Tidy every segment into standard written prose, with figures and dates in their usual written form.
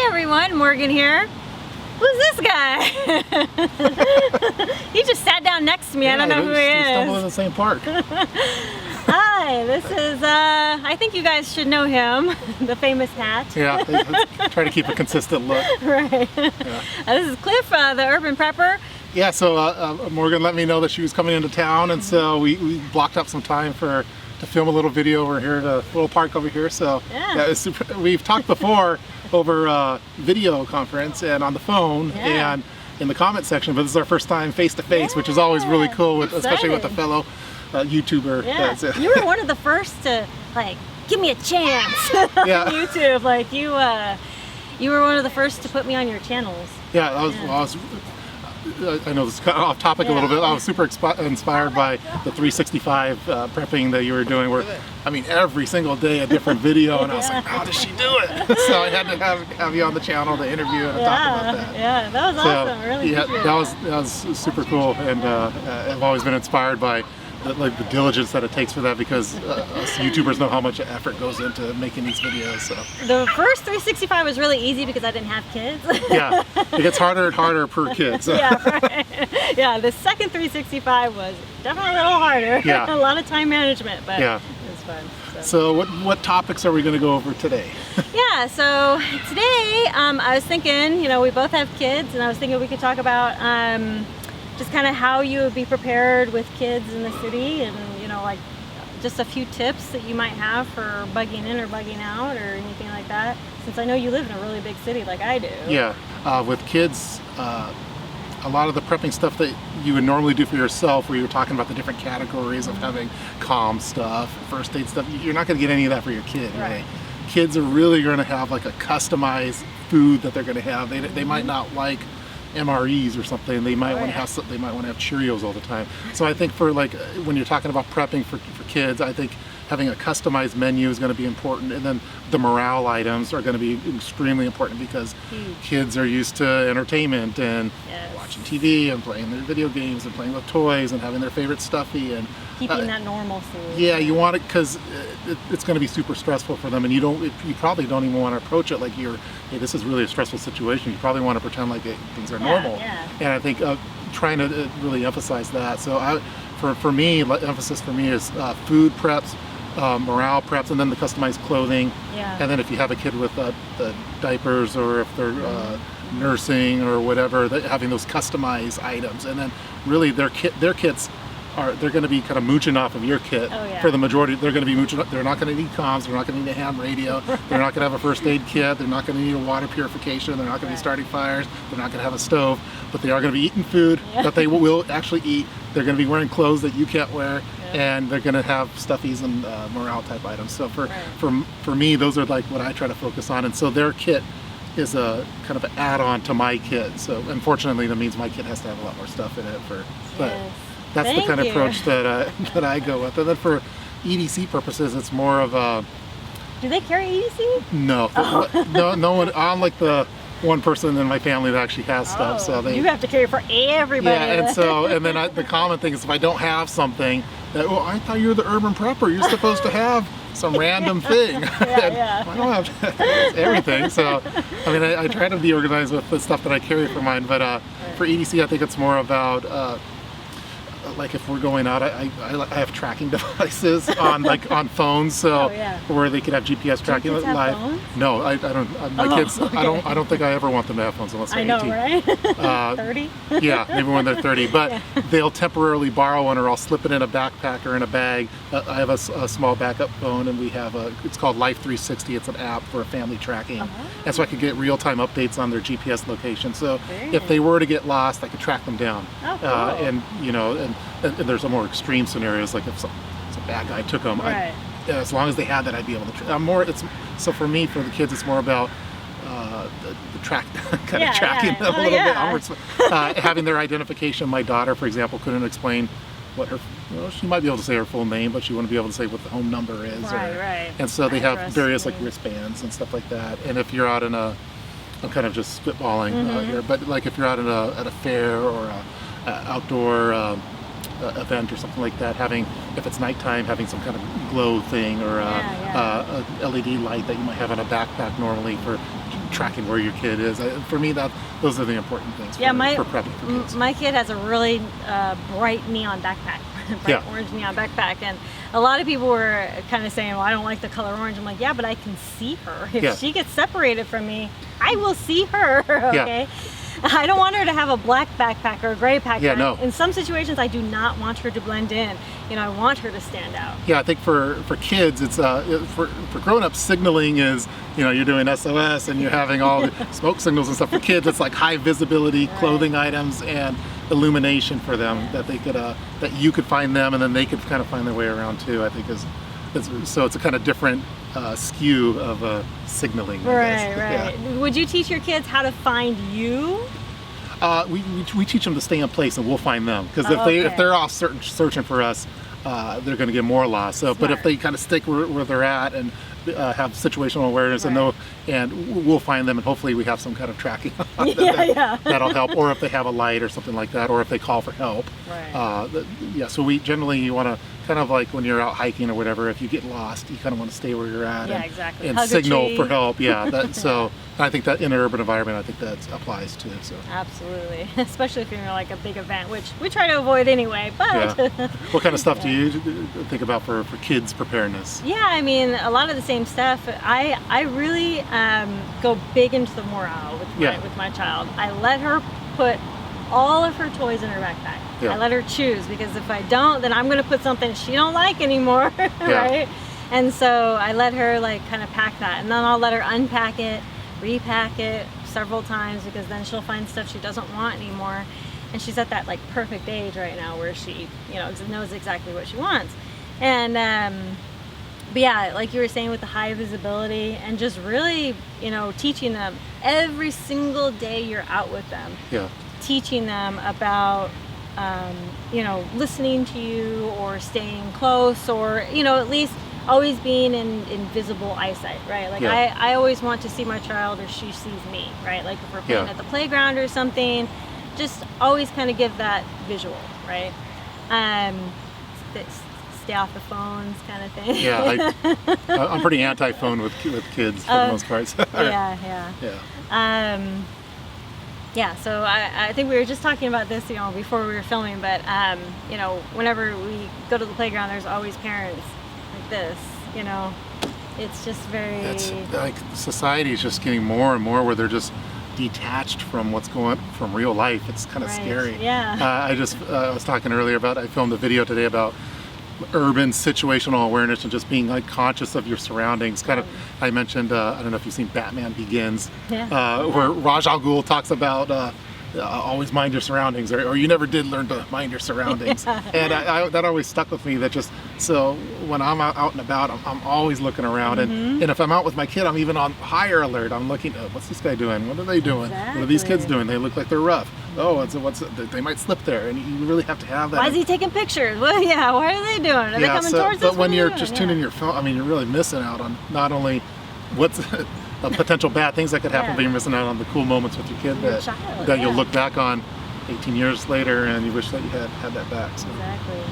everyone, Morgan here. Who's this guy? He just sat down next to me. I don't know who he is. We stumbled in the same park. Hi, this is, I think you guys should know him, the famous hat. Yeah, try to keep a consistent look. Right. Yeah. This is Cliff, the Urban Prepper. Yeah, so Morgan let me know that she was coming into town, and so we blocked up some time to film a little video over here at a little park over here. So yeah, it's super. We've talked before over video conference and on the phone and in the comment section, but this is our first time face to face, which is always really cool, especially with a fellow YouTuber. Yeah, you were one of the first to like give me a chance on YouTube. Like you were one of the first to put me on your channels. Yeah, I know this is kind of off topic a little bit. I was super inspired by the 365 prepping that you were doing, where, I mean, every single day a different video, and I was like, how does she do it? So I had to have you on the channel to interview and talk about that. Yeah, that was awesome. Really, yeah, that was super cool, and I've always been inspired by the diligence that it takes for that, because us YouTubers know how much effort goes into making these videos. So the first 365 was really easy because I didn't have kids. Yeah, it gets harder and harder per kid. So. Yeah, right. Yeah, the second 365 was definitely a little harder. Yeah. A lot of time management, but yeah, it was fun. So what topics are we going to go over today? Yeah, so today I was thinking, you know, we both have kids, and I was thinking we could talk about just kind of how you would be prepared with kids in the city, and you know, like just a few tips that you might have for bugging in or bugging out or anything like that, since I know you live in a really big city like I do. Yeah, with kids, a lot of the prepping stuff that you would normally do for yourself, where you were talking about the different categories of having comm stuff, first aid stuff, you're not going to get any of that for your kid, right? Kids are really going to have like a customized food that they're going to have. They might not like MREs or something. They might want to have they might want to have Cheerios all the time. So I think for like when you're talking about prepping for kids, I think having a customized menu is going to be important, and then the morale items are going to be extremely important, because kids are used to entertainment and watching TV and playing their video games and playing with toys and having their favorite stuffy and keeping that normalcy. Yeah, you want it because it's going to be super stressful for them, and you probably don't even want to approach it like hey, this is really a stressful situation. You probably want to pretend like things are normal. And I think trying to really emphasize that. So for me, emphasis for me is food preps, morale preps, and then the customized clothing. And then if you have a kid with the diapers, or if they're nursing or whatever, having those customized items, and then really their kits they're going to be kind of mooching off of your kit for the majority. They're going to be mooching. They're not going to need comms. They're not going to need a ham radio. They're not going to have a first aid kit. They're not going to need a water purification. They're not going to be starting fires. They're not going to have a stove. But they are going to be eating food that they will actually eat. They're going to be wearing clothes that you can't wear, and they're going to have stuffies and morale type items. So for me, those are like what I try to focus on. And so their kit is a kind of an add-on to my kit. So unfortunately, that means my kit has to have a lot more stuff in it. That's the kind of approach that I go with. And then for EDC purposes, it's more of a... Do they carry EDC? No. No one. I'm like the one person in my family that actually has stuff. So you have to carry for everybody. Yeah, and then the common thing is, if I don't have something, I thought you were the urban prepper. You're supposed to have some random thing. I don't have everything. So I mean, I try to be organized with the stuff that I carry for mine. But for EDC, I think it's more about like if we're going out, I have tracking devices on phones, so where they could have GPS tracking live. Phones? No, I don't. My kids, I don't think I ever want them to have phones unless they're 18. I know, right? 30? Yeah, maybe when they're 30. But they'll temporarily borrow one, or I'll slip it in a backpack or in a bag. I have a small backup phone, and we have it's called Life 360. It's an app for family tracking, and so I could get real-time updates on their GPS location. So if they were to get lost, I could track them down. Oh, cool. And you know, and there's some more extreme scenarios, like if some bad guy took them. As long as they had that, I'd be able to. So for me, for the kids, it's more about the track kind of tracking them a little bit onwards. Having their identification. My daughter, for example, couldn't explain what her. Well, she might be able to say her full name, but she wouldn't be able to say what the home number is. And so they have various like wristbands and stuff like that. And if you're out in I'm kind of just spitballing here, but like if you're out at a fair or a outdoor event or something like that, if it's nighttime, having some kind of glow thing or a LED light that you might have in a backpack normally for tracking where your kid is. For me, those are the important things for prepping for kids. My kid has a really bright neon backpack, orange neon backpack, and a lot of people were kind of saying, well, I don't like the color orange. I'm like, yeah, but I can see her. If she gets separated from me, I will see her, okay? I don't want her to have a black backpack or a gray backpack. Yeah, no. In some situations, I do not want her to blend in. I want her to stand out. Yeah, I think for kids, it's for grown-ups, signaling is, you're doing SOS and you're having all the smoke signals and stuff. For kids, it's like high visibility clothing items and illumination for them that they could that you could find them and then they could kind of find their way around too. I think so it's a kind of different skew of signaling. Right. Yeah. Would you teach your kids how to find you? We teach them to stay in place and we'll find them, because if they're off searching for us, they're going to get more lost. So, but if they kind of stick where they're at and have situational awareness and we'll find them, and hopefully we have some kind of tracking that'll help, or if they have a light or something like that, or if they call for help. So we generally want to kind of like when you're out hiking or whatever, if you get lost, you kind of want to stay where you're at and signal for help. So I think that in an urban environment, I think that applies too. So absolutely, especially if you're in like a big event, which we try to avoid anyway. But what kind of stuff do you think about for kids preparedness? Yeah, I mean, a lot of the same stuff. I really go big into the morale with my child. I let her put all of her toys in her backpack. I let her choose, because if I don't, then I'm going to put something she don't like anymore, right? And so I let her like kind of pack that, and then I'll let her unpack it, repack it several times, because then she'll find stuff she doesn't want anymore. And she's at that like perfect age right now where she, knows exactly what she wants. And but yeah, like you were saying with the high visibility, and just really, teaching them every single day you're out with them. Teaching them about listening to you, or staying close, or at least always being in visible eyesight, right? Like I always want to see my child, or she sees me, right? Like if we're playing at the playground or something, just always kind of give that visual, right? Stay off the phones, kind of thing. I'm pretty anti-phone with kids for the most part. So I think we were just talking about this, before we were filming, but whenever we go to the playground, there's always parents like this, it's just very... It's like society is just getting more and more where they're just detached from what's going from real life. It's kind of scary. I was talking earlier about, I filmed a video today about urban situational awareness and just being like conscious of your surroundings. I mentioned, I don't know if you've seen Batman Begins, where Ra's al Ghul talks about always mind your surroundings, or you never did learn to mind your surroundings. And that always stuck with me, that just, so when I'm out and about, I'm always looking around, and if I'm out with my kid, I'm even on higher alert. I'm looking, what's this guy doing? What are they doing? What are these kids doing? They look like they're rough. They might slip there, and you really have to have that. Why is he taking pictures? Well, what are they doing? Are they coming towards us? But when you're just tuning your phone, you're really missing out on not only what's potential bad things that could happen, but you're missing out on the cool moments with your kid that you'll look back on 18 years later, and you wish that you had that back. So. Exactly.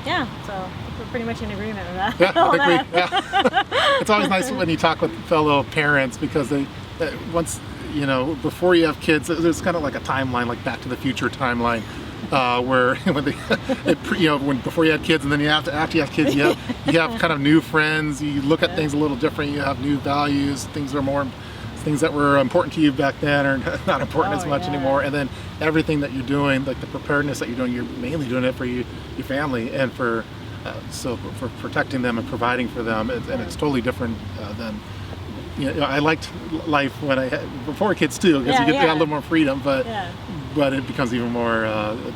Yeah. So we're pretty much in agreement with that. It's always nice when you talk with fellow parents, because once before you have kids, there's kind of like a timeline, like Back to the Future timeline, where before you had kids, and then after you have kids, you have kind of new friends. You look at things a little different. You have new values. Things that were important to you back then are not important as much anymore. And then everything that you're doing, like the preparedness that you're doing, you're mainly doing it for your family, and for protecting them and providing for them. And it's totally different than. I liked life before kids too, because you get a little more freedom, but it becomes even more.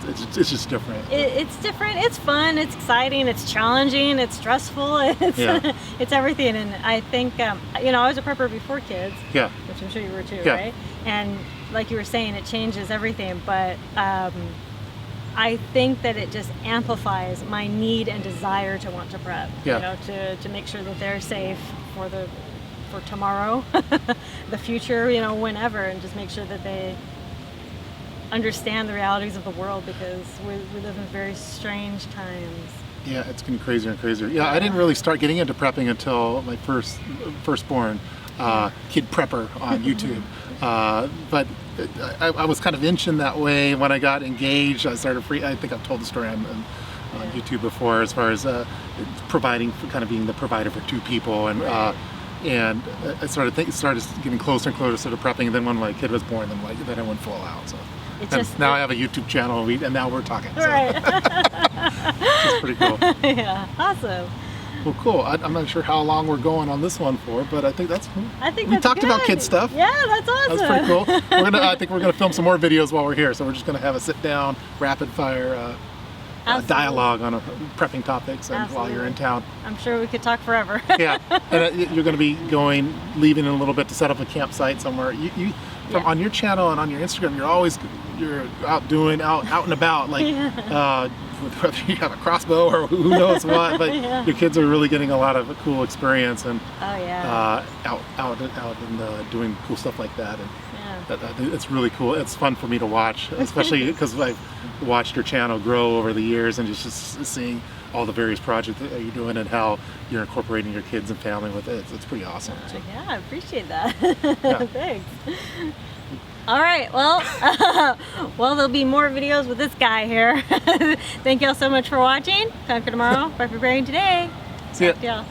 It's just different. It's different. It's fun. It's exciting. It's challenging. It's stressful. It's everything. And I think I was a prepper before kids. Which I'm sure you were too, right? And like you were saying, it changes everything. But I think that it just amplifies my need and desire to want to prep. To make sure that they're safe for tomorrow, the future, whenever, and just make sure that they understand the realities of the world, because we live in very strange times. It's getting crazier and crazier. I didn't really start getting into prepping until my firstborn. Kid Prepper on YouTube. But I was kind of inching that way when I got engaged. I started I think I've told the story on YouTube before, as far as providing, kind of being the provider for 2 people, and I started getting closer and closer to prepping. And then when my kid was born, then I went full out. So now I have a YouTube channel, and now we're talking. So. Right. Which is pretty cool. Yeah, awesome. Well, cool. I'm not sure how long we're going on this one for, but I think that's cool. We talked about kid stuff. Yeah, that's awesome. That's pretty cool. I think we're gonna film some more videos while we're here. So we're just gonna have a sit down, rapid fire dialogue on prepping topics, and while you're in town. I'm sure we could talk forever. Yeah, and you're gonna be leaving in a little bit to set up a campsite somewhere. On your channel and on your Instagram, you're out and about, like. Whether you have a crossbow or who knows what, but your kids are really getting a lot of cool experience, and out and doing cool stuff like that, and it's really cool. It's fun for me to watch, especially because I've watched your channel grow over the years, and just seeing all the various projects that you're doing and how you're incorporating your kids and family with it. It's pretty awesome. So. Yeah, I appreciate that. Thanks. All right, well, there'll be more videos with this guy here. Thank y'all so much for watching. Conquer tomorrow by preparing today. See ya.